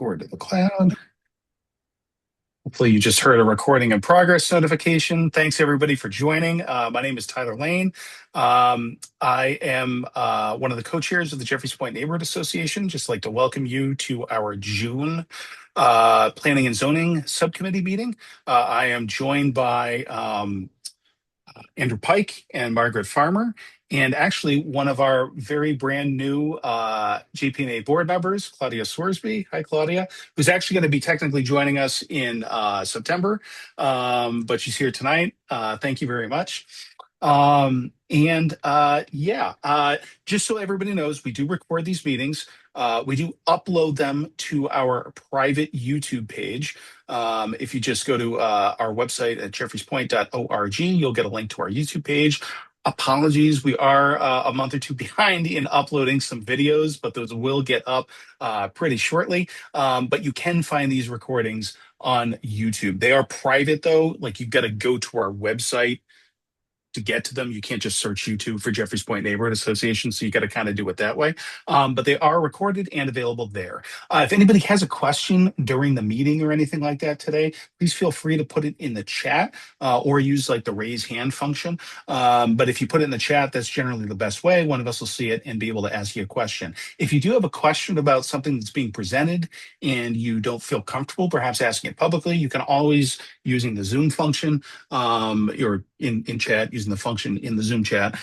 record to the cloud. Hopefully you just heard a recording in progress notification. Thanks everybody for joining. My name is Tyler Lane. I am one of the co-chairs of the Jeffreys Point Neighborhood Association. Just like to welcome you to our June Planning and Zoning Subcommittee meeting. I am joined by Andrew Pike and Margaret Farmer, and actually one of our very brand new JP&A board members, Claudia Sworsby. Hi, Claudia, who's actually going to be technically joining us in September, but she's here tonight. Thank you very much. Just so everybody knows, we do record these meetings. We do upload them to our private YouTube page. If you just go to our website at jeffreyspoint.org, you'll get a link to our YouTube page. Apologies, we are a month or two behind in uploading some videos, but those will get up pretty shortly. But you can find these recordings on YouTube. They are private though, like you've got to go to our website to get to them. You can't just search YouTube for Jeffreys Point Neighborhood Association, so you got to kind of do it that way. But they are recorded and available there. If anybody has a question during the meeting or anything like that today, please feel free to put it in the chat or use like the raise hand function. But if you put it in the chat, that's generally the best way. One of us will see it and be able to ask you a question. If you do have a question about something that's being presented and you don't feel comfortable perhaps asking it publicly, you can always, using the Zoom function or in chat, using the function in the Zoom chat,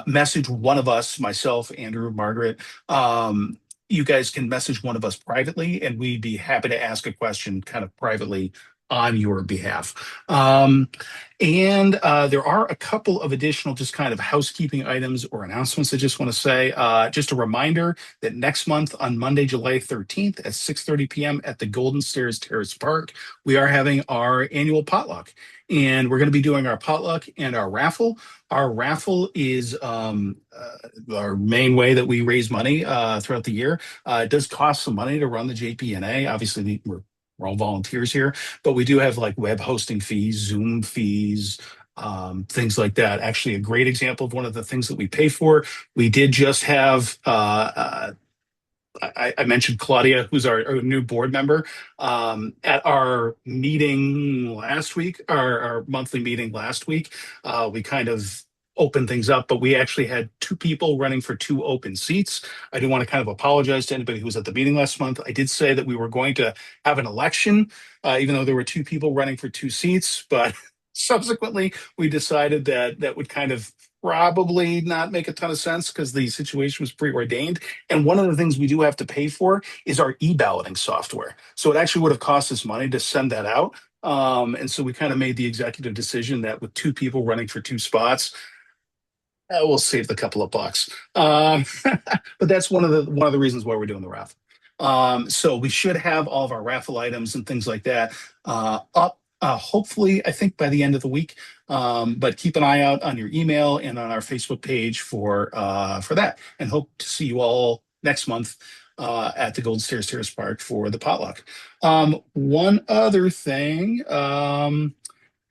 message one of us, myself, Andrew, Margaret. You guys can message one of us privately, and we'd be happy to ask a question kind of privately on your behalf. There are a couple of additional just kind of housekeeping items or announcements I just want to say. Just a reminder that next month on Monday, July 13th at 6:30 p.m. at the Golden Stairs Terrace Park, we are having our annual potluck. And we're going to be doing our potluck and our raffle. Our raffle is our main way that we raise money throughout the year. It does cost some money to run the JP&A. Obviously, we're all volunteers here, but we do have like web hosting fees, Zoom fees, things like that. Actually, a great example of one of the things that we pay for. We did just have I mentioned Claudia, who's our new board member, at our meeting last week, our monthly meeting last week. We kind of opened things up, but we actually had two people running for two open seats. I do want to kind of apologize to anybody who was at the meeting last month. I did say that we were going to have an election, even though there were two people running for two seats, but subsequently we decided that that would kind of probably not make a ton of sense because the situation was preordained. And one of the things we do have to pay for is our e-balloting software. So it actually would have cost us money to send that out. And so we kind of made the executive decision that with two people running for two spots, we'll save the couple of bucks. But that's one of the reasons why we're doing the raffle. So we should have all of our raffle items and things like that up. Hopefully, I think by the end of the week, but keep an eye out on your email and on our Facebook page for that, and hope to see you all next month at the Golden Stairs Terrace Park for the potluck. One other thing,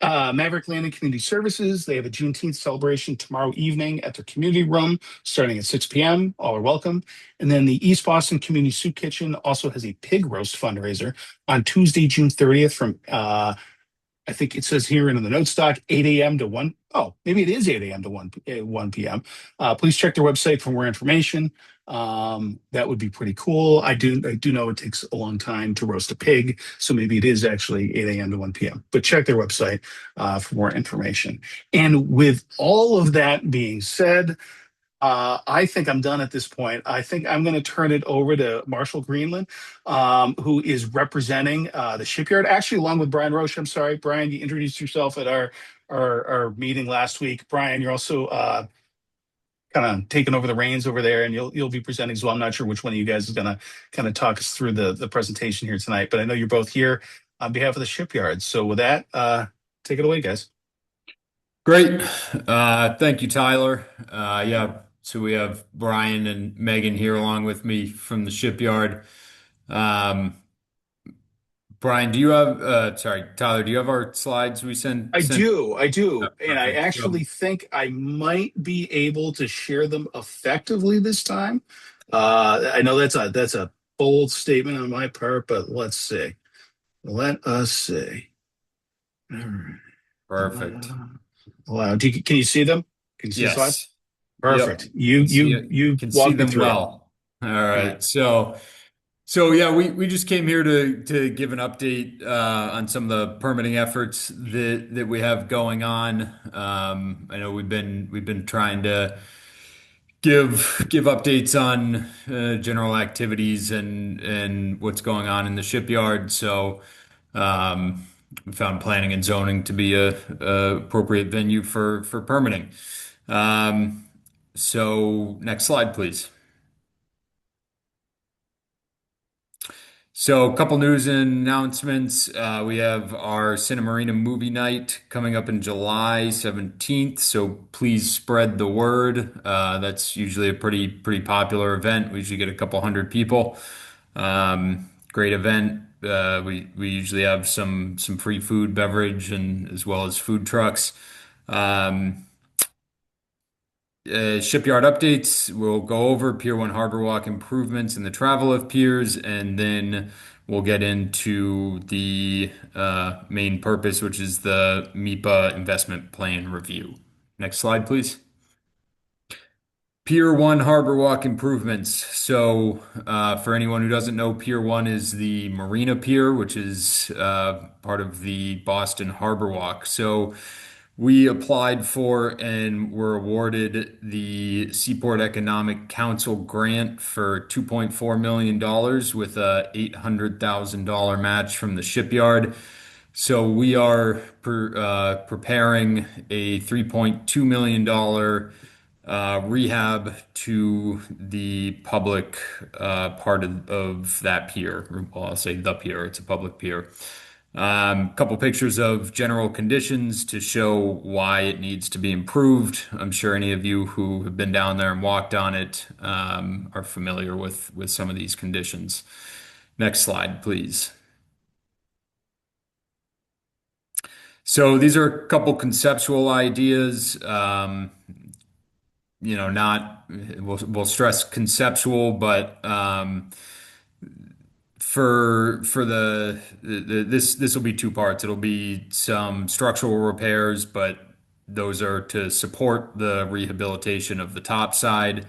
Maverick Landing Community Services, they have a Juneteenth celebration tomorrow evening at their community room starting at 6 p.m. All are welcome. And then the East Boston Community Soup Kitchen also has a pig roast fundraiser on Tuesday, June 30th from I think it says here in the note stock, 8 a.m. to 1. Oh, maybe it is 8 a.m. to 1 p.m. Please check their website for more information. That would be pretty cool. I do know it takes a long time to roast a pig, so maybe it is actually 8 a.m. to 1 p.m. But check their website for more information. And with all of that being said, I think I'm done at this point. I think I'm going to turn it over to Marshall Greenland, who is representing the shipyard, actually, along with Brian Roche. I'm sorry, Brian, you introduced yourself at our meeting last week. Brian, you're also kind of taking over the reins over there, and you'll be presenting as well. I'm not sure which one of you guys is going to kind of talk us through the presentation here tonight, but I know you're both here on behalf of the shipyard. So with that, take it away, guys. Great. Thank you, Tyler. So we have Brian and Megan here along with me from the shipyard. Brian, Tyler, do you have our slides we sent? I do. Oh, And I perfect. actually think I might be able to share them effectively this time. I know that's a bold statement on my part, but let's see. Let us see. All right. Perfect. Allow. Can you see them? Can you see the slides? Yes. Yep. Perfect. You Can see walk me them through it. well. All All right. right. So yeah, we just came here to give an update on some of the permitting efforts that we have going on. I know we've been trying to give updates on general activities and what's going on in the shipyard. So um, we found planning and zoning to be a appropriate venue for permitting. Um, so next slide, please. So, a couple news and announcements. We have our Cinemarina movie night coming up in July 17th. So please spread the word. That's usually a pretty popular event. We usually get a couple hundred people. Great event. We usually have some free food, beverage, and as well as food trucks. Um, Shipyard updates. We'll go over Pier 1 Harbor Walk improvements and the travel of piers, and then we'll get into the main purpose, which is the MIPA investment plan review. Next slide, please. Pier 1 Harbor Walk improvements. So, for anyone who doesn't know, Pier 1 is the Marina Pier, which is part of the Boston Harbor Walk. So, we applied for and were awarded the Seaport Economic Council grant for $2.4 million with a $800,000 match from the shipyard. So we are preparing a $3.2 million rehab to the public part of that pier. Well, I'll say the pier. It's a public pier. Couple pictures of general conditions to show why it needs to be improved. I'm sure any of you who have been down there and walked on it are familiar with some of these conditions. Next slide, please. So these are a couple conceptual ideas. Not we'll stress conceptual, but for this will be two parts. It'll be some structural repairs, but those are to support the rehabilitation of the top side,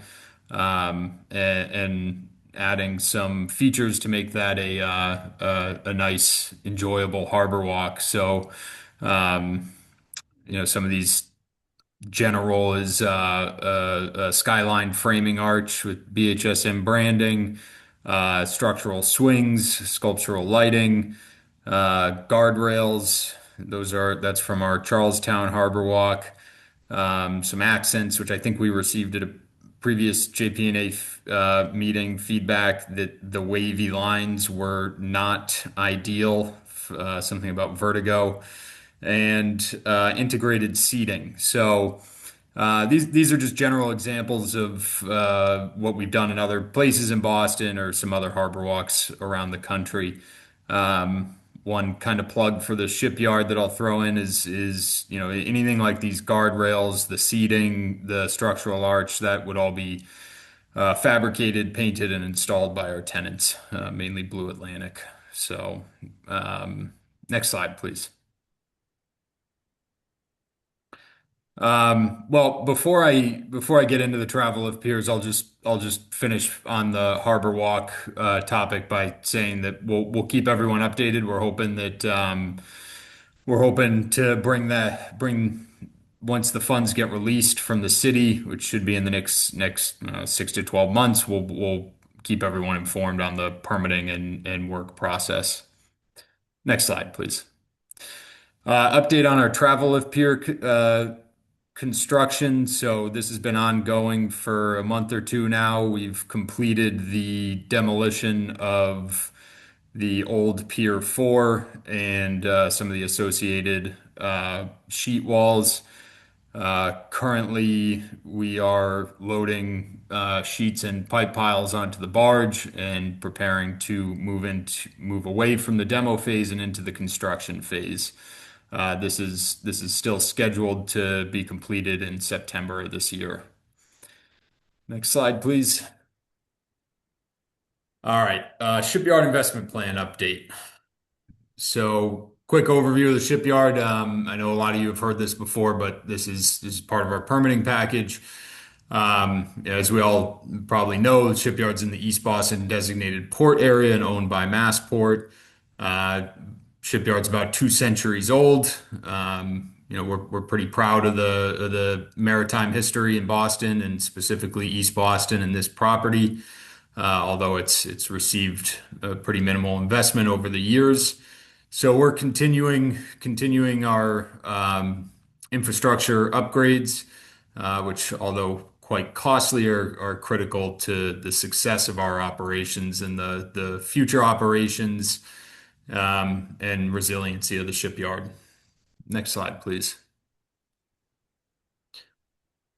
and adding some features to make that a nice, enjoyable harbor walk. So, some of these general is a skyline framing arch with BHSM branding, structural swings, sculptural lighting, guardrails. That's from our Charlestown Harbor Walk. Some accents, which I think we received at a previous JP&A meeting feedback that the wavy lines were not ideal. Something about vertigo and integrated seating. So these are just general examples of what we've done in other places in Boston or some other harbor walks around the country. One kind of plug for the shipyard that I'll throw in is anything like these guardrails, the seating, the structural arch that would all be fabricated, painted, and installed by our tenants, mainly Blue Atlantic. So next slide, please. Well, before I get into the travel of piers, I'll just finish on the Harbor Walk topic by saying that we'll keep everyone updated. We're hoping to bring once the funds get released from the city, which should be in the next 6 to 12 months. We'll keep everyone informed on the permitting and work process. Next slide, please. Update on our travel of pier construction. So this has been ongoing for a month or two now. We've completed the demolition of the old Pier 4 and some of the associated sheet walls. Currently, we are loading sheets and pipe piles onto the barge and preparing to move away from the demo phase and into the construction phase. This is still scheduled to be completed in September of this year. Next slide, please. All right, shipyard investment plan update. So, quick overview of the shipyard. I know a lot of you have heard this before, but this is part of our permitting package. As we all probably know, the shipyard's in the East Boston designated port area and owned by Massport. Uh, Shipyard's about 2 centuries old. We're pretty proud of the maritime history in Boston and specifically East Boston and this property. Although it's received a pretty minimal investment over the years. So we're continuing our infrastructure upgrades, which, although quite costly, are critical to the success of our operations and the future operations and resiliency of the shipyard. Next slide, please.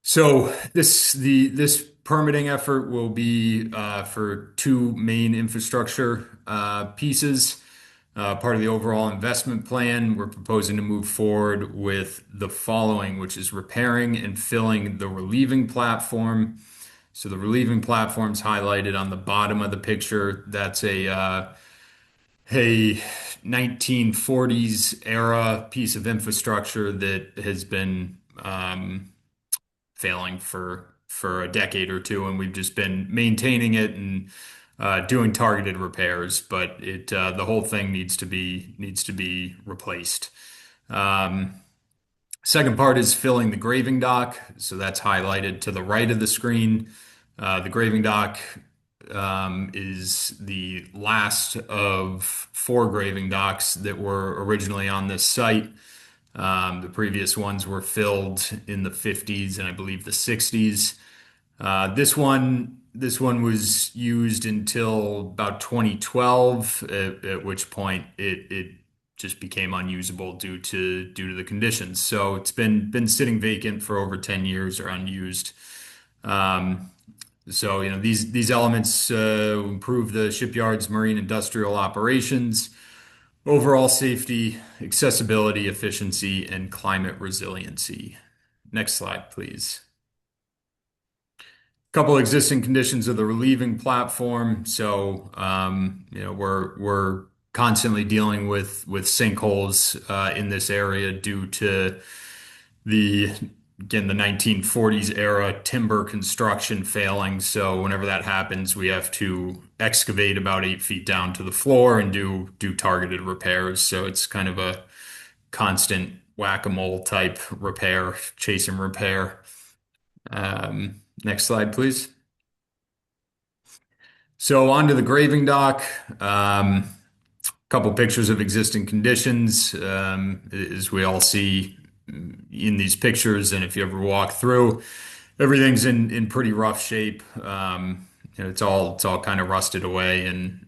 So this permitting effort will be for two main infrastructure pieces. Part of the overall investment plan, we're proposing to move forward with the following, which is repairing and filling the relieving platform. So the relieving platform is highlighted on the bottom of the picture. That's a 1940s era piece of infrastructure that has been failing for a decade or two, and we've just been maintaining it and doing targeted repairs. But the whole thing needs to be replaced. Um, Second part is filling the graving dock, so that's highlighted to the right of the screen. The graving dock is the last of four graving docks that were originally on this site. The previous ones were filled in the 50s and I believe the 60s. This one was used until about 2012, at which point it just became unusable due to the conditions. So it's been sitting vacant for over 10 years or unused. Um, so these elements improve the shipyard's marine industrial operations, overall safety, accessibility, efficiency, and climate resiliency. Next slide, please. Couple existing conditions of the relieving platform. So, we're constantly dealing with sinkholes in this area due to the again the 1940s era timber construction failing. So whenever that happens, we have to excavate about 8 feet down to the floor and do targeted repairs. So it's kind of a constant whack-a-mole type repair, chase and repair. Next slide, please. So onto the graving dock. Couple pictures of existing conditions, as we all see in these pictures, and if you ever walk through, everything's in pretty rough shape. It's all kind of rusted away, and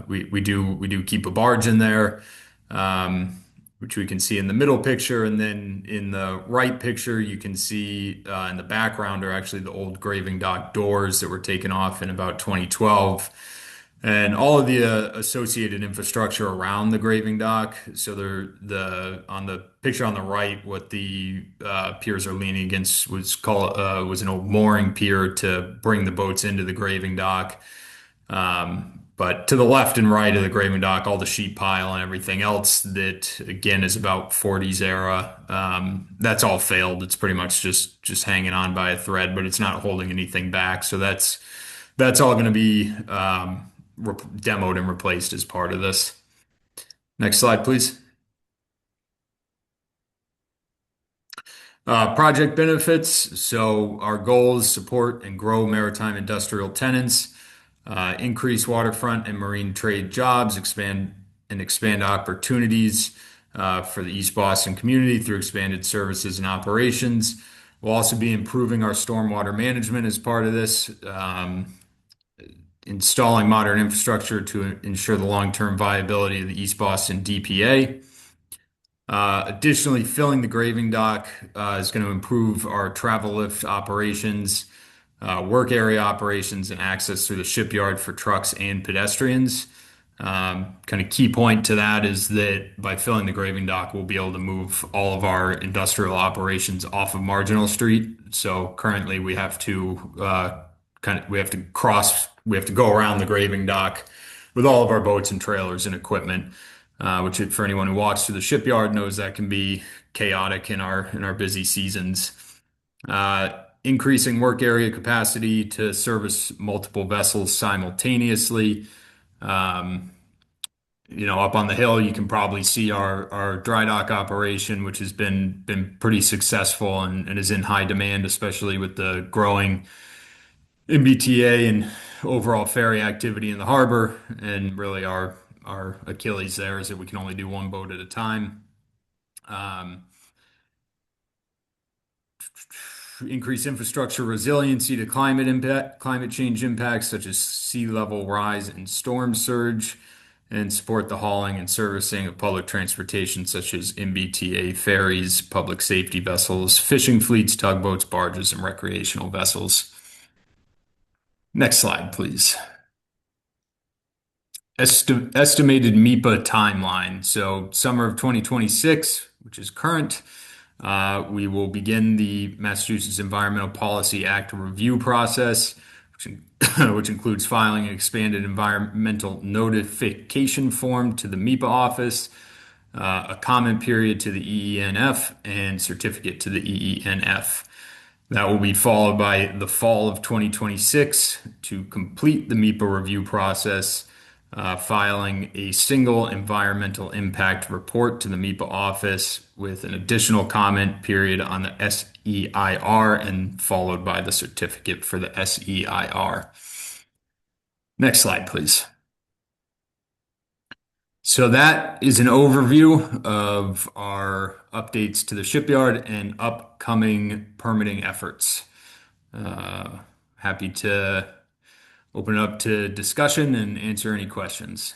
we do keep a barge in there, which we can see in the middle picture, and then in the right picture you can see in the background are actually the old graving dock doors that were taken off in about 2012. And all of the associated infrastructure around the graving dock. So the on the picture on the right, what the piers are leaning against was an old mooring pier to bring the boats into the graving dock. But to the left and right of the graving dock, all the sheet pile and everything else that again is about 40s era. That's all failed. It's pretty much just hanging on by a thread, but it's not holding anything back. So that's all going to be demoed and replaced as part of this. Next slide, please. Project benefits. So our goals support and grow maritime industrial tenants, increase waterfront and marine trade jobs, expand opportunities for the East Boston community through expanded services and operations. We'll also be improving our stormwater management as part of this. Installing modern infrastructure to ensure the long-term viability of the East Boston DPA. Additionally, filling the graving dock is going to improve our travel lift operations, work area operations, and access through the shipyard for trucks and pedestrians. Kind of key point to that is that by filling the graving dock, we'll be able to move all of our industrial operations off of Marginal Street. So currently we have to we have to go around the graving dock with all of our boats and trailers and equipment, which for anyone who walks through the shipyard knows that can be chaotic in our busy seasons. Increasing work area capacity to service multiple vessels simultaneously. Um, Up on the hill, you can probably see our dry dock operation, which has been pretty successful and is in high demand, especially with the growing MBTA and overall ferry activity in the harbor. And really, our Achilles there is that we can only do one boat at a time. Um, Increase infrastructure resiliency to climate change impacts such as sea level rise and storm surge, and support the hauling and servicing of public transportation such as MBTA ferries, public safety vessels, fishing fleets, tugboats, barges, and recreational vessels. Next slide, please. Estimated MEPA timeline. So summer of 2026, which is current. We will begin the Massachusetts Environmental Policy Act review process, which, which includes filing an expanded environmental notification form to the MEPA office, a comment period to the EENF, and certificate to the EENF. That will be followed by the fall of 2026 to complete the MEPA review process, filing a single environmental impact report to the MEPA office with an additional comment period on the SEIR and followed by the certificate for the SEIR. Next slide, please. So that is an overview of our updates to the shipyard and upcoming permitting efforts. Uh, Happy to open it up to discussion and answer any questions.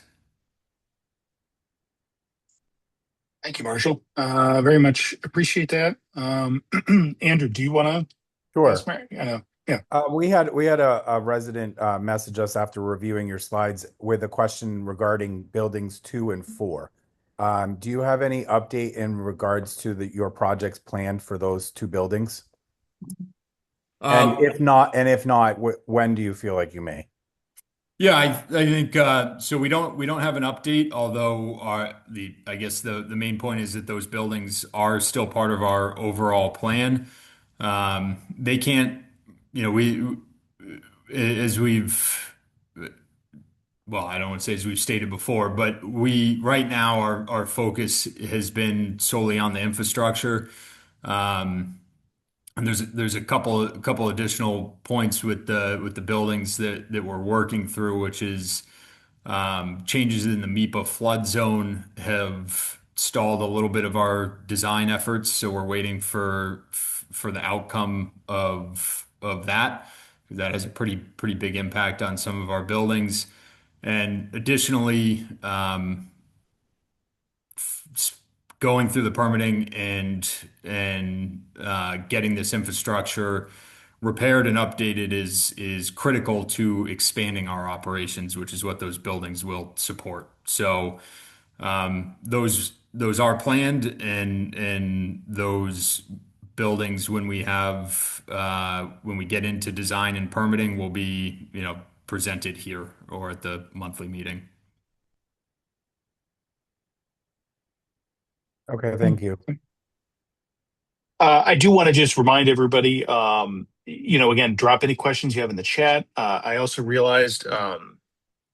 Thank you, Marshall. Very much appreciate that. Andrew, do you want to ask Sure. Mary? Yeah. We had a resident message us after reviewing your slides with a question regarding buildings 2 and 4. Do you have any update in regards to your projects planned for those 2 buildings? And Uh, if not, when do you feel like you may? yeah, I think so. We don't have an update, although I guess the main point is that those buildings are still part of our overall plan. They can't, we as we've well, I don't want to say as we've stated before, but we right now our focus has been solely on the infrastructure. Um, and there's a couple additional points with the buildings that we're working through, which is changes in the MIPA flood zone have stalled a little bit of our design efforts, so we're waiting for the outcome of that. That has a pretty big impact on some of our buildings. And additionally, going through the permitting and getting this infrastructure repaired and updated is critical to expanding our operations, which is what those buildings will support. So those are planned, and those buildings, when we get into design and permitting, will be presented here or at the monthly meeting. Okay, thank you. I do want to just remind everybody, again, drop any questions you have in the chat. I also realized,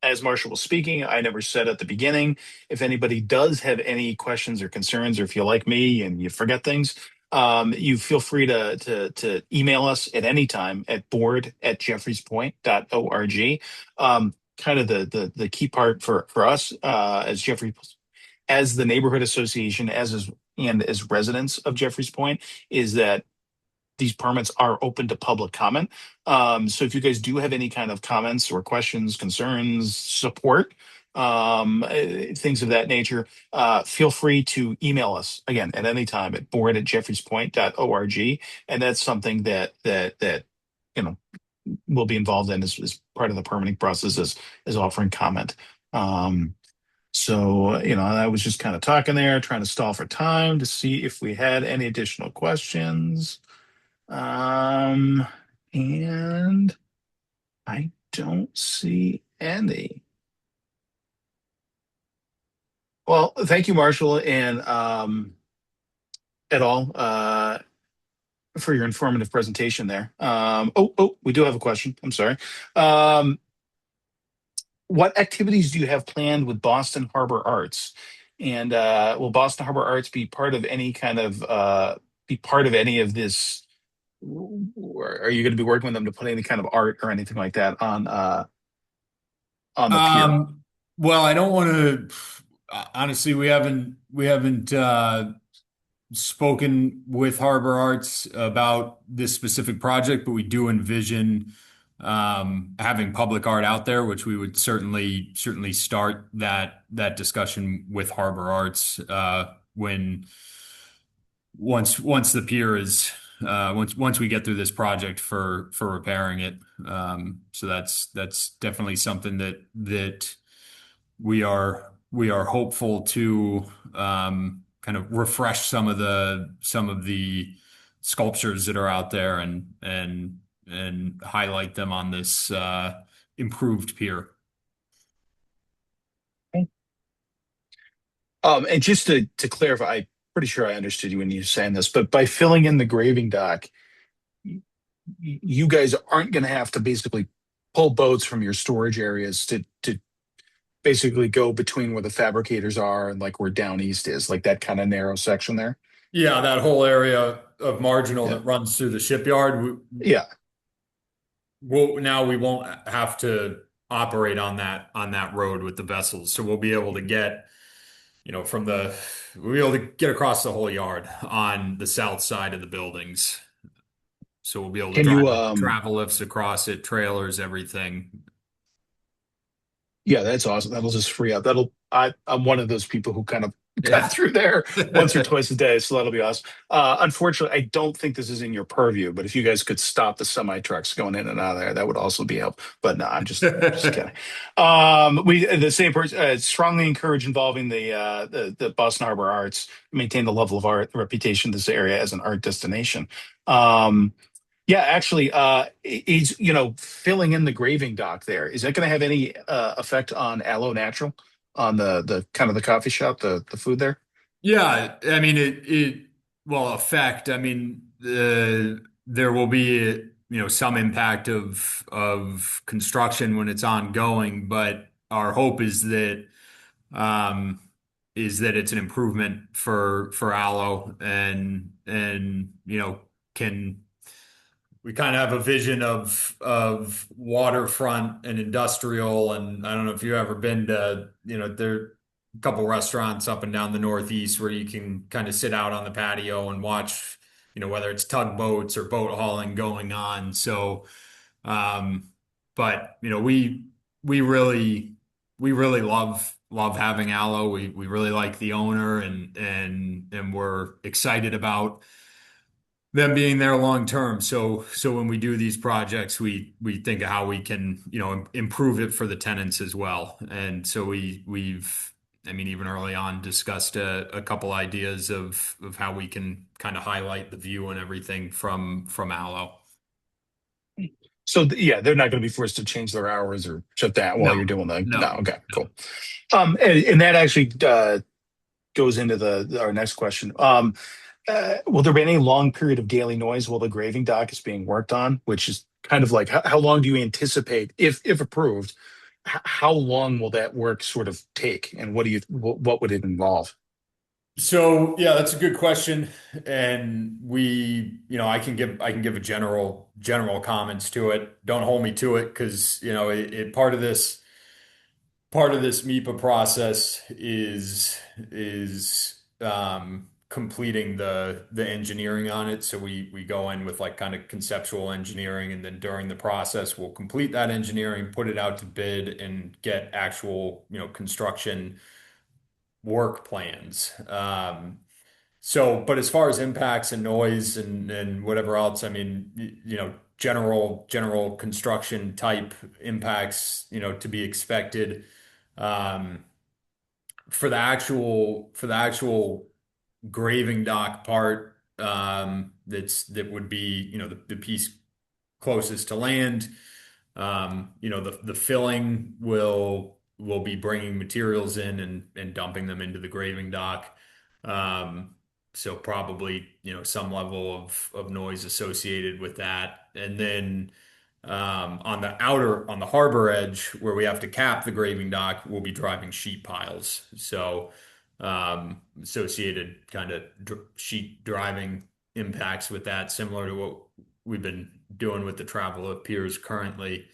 as Marshall was speaking, I never said at the beginning, if anybody does have any questions or concerns, or if you're like me and you forget things, you feel free to email us at any time at board@jeffreyspoint.org. Kind of the key part for us as the neighborhood association, and as residents of Jeffreys Point, is that these permits are open to public comment. So if you guys do have any kind of comments or questions, concerns, support, things of that nature, feel free to email us again at any time at board@jeffreyspoint.org. And that's something that you know will be involved in as part of the permitting process, as offering comment. So, I was just kind of talking there, trying to stall for time to see if we had any additional questions. And I don't see any. Well, thank you, Marshall, and et al. For your informative presentation there. We do have a question. I'm sorry. Um, what activities do you have planned with Boston Harbor Arts? And will Boston Harbor Arts be part of any kind of be part of any of this? Are you going to be working with them to put any kind of art or anything like that on the pier? Um, well, I don't want to, honestly, we haven't spoken with Harbor Arts about this specific project, but we do envision having public art out there, which we would certainly start that discussion with Harbor Arts when once the pier is once we get through this project for repairing it. So that's definitely something that we are hopeful to kind of refresh some of the sculptures that are out there and highlight them on this improved pier. And just to clarify, I'm pretty sure I understood you when you were saying this, but by filling in the graving dock, you guys aren't going to have to basically pull boats from your storage areas to basically go between where the fabricators are and like where down east is, like that kind of narrow section there. Yeah, that whole area of marginal Yeah. that runs through the shipyard. Yeah. Now we won't have to operate on that road with the vessels, so we'll be able to get, we'll be able to get across the whole yard on the south side of the buildings. So we'll be able to Can you drive travel lifts across it, trailers, everything. Yeah, that's awesome. That'll just free up. I'm one of those people who kind of cut Yeah. through there once or twice a day, so that'll be awesome. Unfortunately, I don't think this is in your purview, but if you guys could stop the semi trucks going in and out of there, that would also be help. But no, I'm just kidding. We the same person strongly encourage involving the Boston Harbor Arts, maintain the level of art reputation of this area as an art destination. Um, yeah, actually, he's filling in the graving dock there. Is that going to have any effect on Aloe Natural, on the kind of the coffee shop, the food there? Yeah, I mean it will affect. I mean, there will be, some impact of construction when it's ongoing, but our hope um is that it's an improvement for Allo and can we kind of have a vision of waterfront and industrial. And I don't know if you've ever been to, there are a couple restaurants up and down the Northeast where you can kind of sit out on the patio and watch, whether it's tugboats or boat hauling going on. So um but we really love having Allo. We really like the owner and we're excited about them being there long term. So when we do these projects, we think of how we can, improve it for the tenants as well. And so we've, I mean, even early on discussed a couple ideas of how we can kind of highlight the view and everything from Allo. So yeah, they're not going to be forced to change their hours or shut down while No, you're doing the. No, no, okay, no. cool. And that actually goes into the our next question. Will there be any long period of daily noise while the graving dock is being worked on? Which is kind of like how long do you anticipate, if approved, how long will that work sort of take, and what would it involve? So yeah, that's a good question, and I can give a general comments to it. Don't hold me to it because part of this MIPA process is completing the engineering on it. So we go in with like kind of conceptual engineering, and then during the process, we'll complete that engineering, put it out to bid, and get actual construction work plans. But as far as impacts and noise and whatever else, I mean, general construction type impacts, to be expected. Um, for the actual graving dock part, that would be, the piece closest to land. The filling will be bringing materials in and dumping them into the graving dock. Um, so probably, some level of noise associated with that. And then on the harbor edge where we have to cap the graving dock, we'll be driving sheet piles. So associated kind of sheet driving impacts with that, similar to what we've been doing with the travel of piers currently.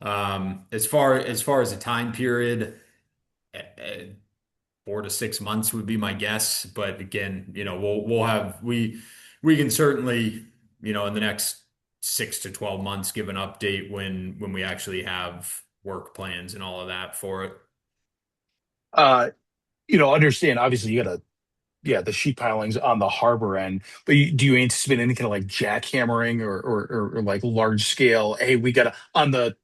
As far as a time period, eh, eh, 4 to 6 months would be my guess. But again, we can certainly, in the next 6 to 12 months, give an update when we actually have work plans and all of that for it. Uh, understand, obviously you gotta, yeah, the sheet pilings on the harbor end, but do you anticipate any kind of like jackhammering or like large scale, hey, we gotta on the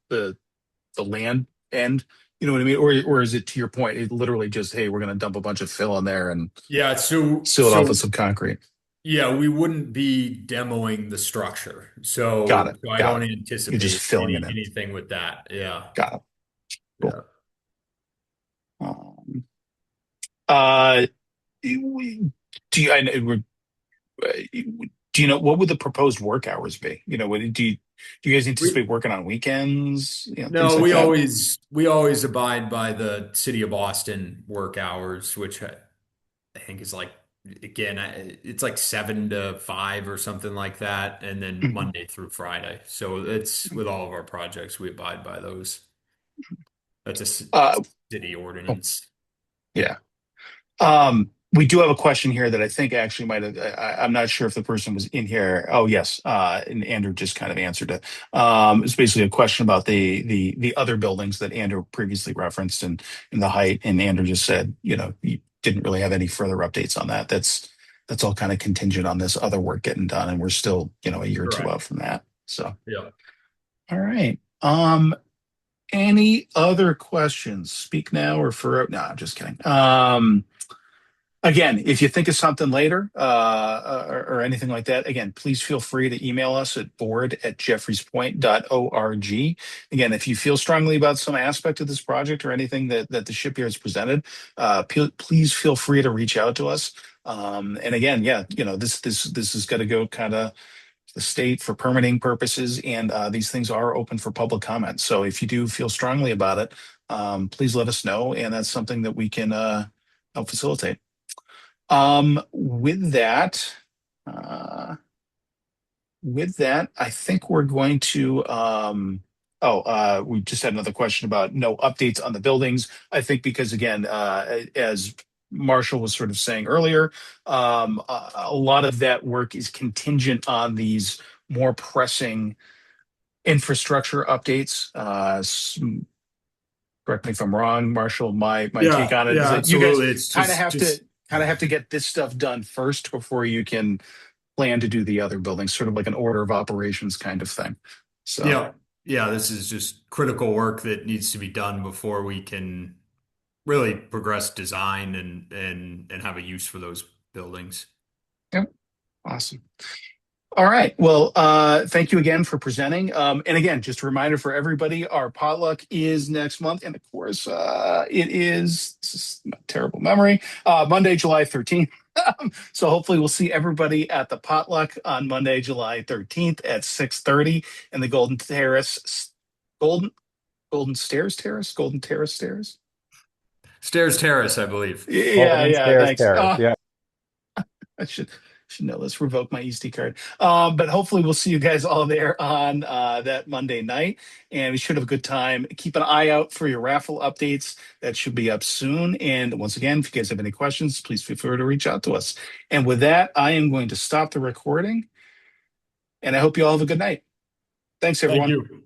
land end, you know what I mean? Or is it, to your point, it literally just, hey, we're gonna dump a bunch of fill in there and Yeah, so seal it off with so some concrete? yeah, we wouldn't be demoing the structure. Got So it. so I Got don't it. You're just anticipate filling it in. anything with that. Yeah. Got it. Cool. Yeah. Um, uh, do you, I know, do you know what would the proposed work hours be? Do you guys We anticipate working on weekends? Things No, like that? we always abide by the City of Boston work hours, which I think is like, again, it's like 7 to 5 or something like that, and then Mhm. Monday through Friday. So it's with all of our projects, we abide by those. That's a Uh, city oh, ordinance. yeah. We do have a question here that I think actually might have, I'm not sure if the person was in here. Oh, yes. And Andrew just kind of answered it. It's basically a question about the other buildings that Andrew previously referenced and the height. And Andrew just said, he didn't really have any further updates on that. That's all kind of contingent on this other work getting done. And we're still, a year or two Correct. out from that. So, Yeah. all right. Any other questions? Speak now or for, no, I'm just kidding. Again, if you think of something later or anything like that, again, please feel free to email us at board@jeffreyspoint.org. Again, if you feel strongly about some aspect of this project or anything that the shipyard's presented, please feel free to reach out to us. And again, yeah, this is going to go kind of the state for permitting purposes, and these things are open for public comment. So if you do feel strongly about it, please let us know, and that's something that we can help facilitate. With that, uh, I think we're going to, we just had another question about no updates on the buildings. I think because again, as Marshall was sort of saying earlier, a lot of that work is contingent on these more pressing infrastructure updates. Correct me if I'm wrong, Marshall. My take Yeah, on it is yeah, that you guys absolutely. It's kind of just have to just get this stuff done first before you can plan to do the other buildings, sort of like an order of operations kind of thing. So, yeah, yeah, this is just critical work that needs to be done before we can really progress design and have a use for those buildings. yep, awesome. All right. Well, thank you again for presenting. And again, just a reminder for everybody, our potluck is next month. And of course, it is, this is my terrible memory, Monday, July 13th. So hopefully we'll see everybody at the potluck on Monday, July 13th at 6:30 in the Golden, Golden Terrace Stairs. Stairs Terrace, I believe. Yeah, Golden yeah, Stairs thanks. Terrace. Yeah. I should know this. Revoke my ESD card. But hopefully we'll see you guys all there on that Monday night, and we should have a good time. Keep an eye out for your raffle updates. That should be up soon. And once again, if you guys have any questions, please feel free to reach out to us. And with that, I am going to stop the recording, and I hope you all have a good night. Thanks, Thank everyone. you.